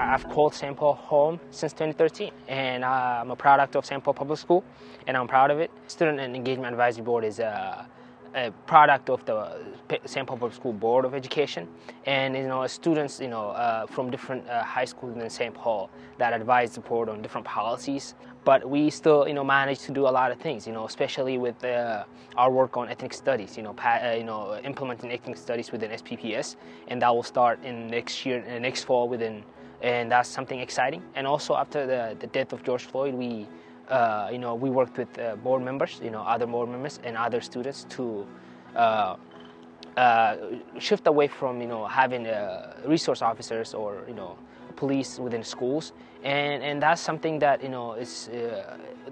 I've called St. Paul home since 2013, and I'm a product of St. Paul Public School, and I'm proud of it. Student and Engagement Advisory Board is a product of the St. Paul Public School Board of Education, and students from different high schools in St. Paul that advise the board on different policies. But we still manage to do a lot of things, especially with our work on ethnic studies, implementing ethnic studies within SPPS, and that will start in next year, next fall and that's something exciting. And also after the death of George Floyd, we worked with board members, other board members and other students to shift away from, having resource officers or, police within schools, and that's something that is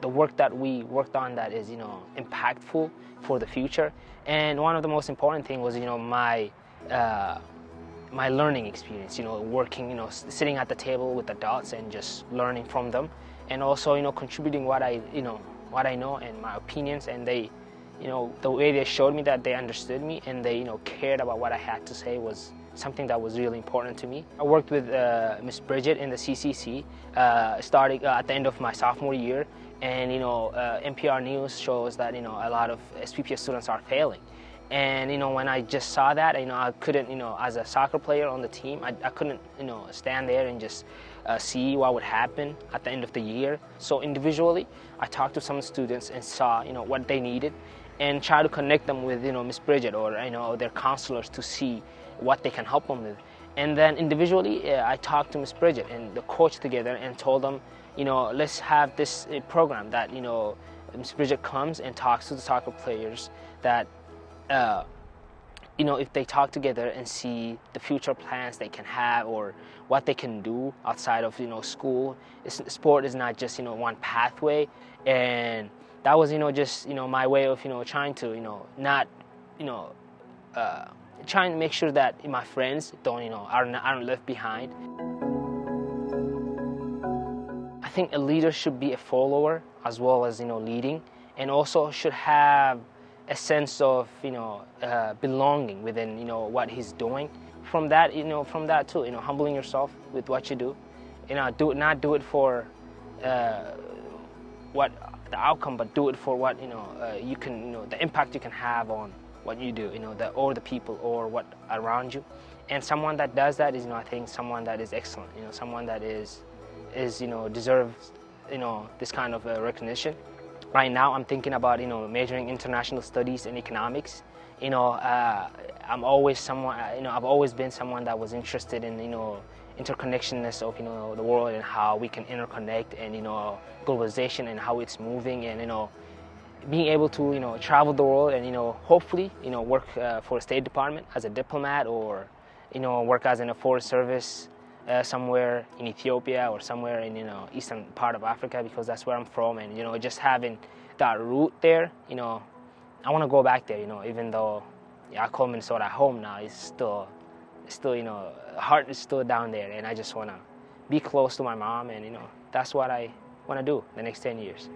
the work that we worked on that is impactful for the future. And one of the most important thing was my learning experience, working, sitting at the table with adults and just learning from them, and also contributing what I know and my opinions, and they the way they showed me that they understood me and they cared about what I had to say was something that was really important to me. I worked with Miss Bridget in the CCC starting at the end of my sophomore year, and NPR News shows that a lot of SPPS students are failing. And when I just saw that, I couldn't, as a soccer player on the team, I couldn't, stand there and just see what would happen at the end of the year. So individually, I talked to some students and saw, what they needed, and try to connect them with, Miss Bridget or their counselors to see what they can help them with. And then individually, I talked to Miss Bridget and the coach together and told them, let's have this program that Miss Bridget comes and talks to the soccer players that. If they talk together and see the future plans they can have or what they can do outside of school, sport is not just one pathway. And that was just my way of trying to not trying to make sure that my friends don't aren't left behind. I think a leader should be a follower as well as leading, and also should have a sense of belonging within what he's doing. From that too, humbling yourself with what you do, not do it for what the outcome, but do it for what you can, the impact you can have on what you do, or the people or what around you. And someone that does that is I think someone that is excellent, someone that is deserves this kind of recognition. Right now, I'm thinking about majoring international studies and economics. I'm always someone. I've always been someone that was interested in interconnectionness of the world and how we can interconnect, and globalization and how it's moving, and being able to travel the world and hopefully work for a State Department as a diplomat, or work as in a forest service somewhere in Ethiopia or somewhere in eastern part of Africa, because that's where I'm from. And just having that root there, I want to go back there. Even though I call Minnesota home now, it's still heart is still down there, and I just want to be close to my mom, and that's what I want to do the next 10 years.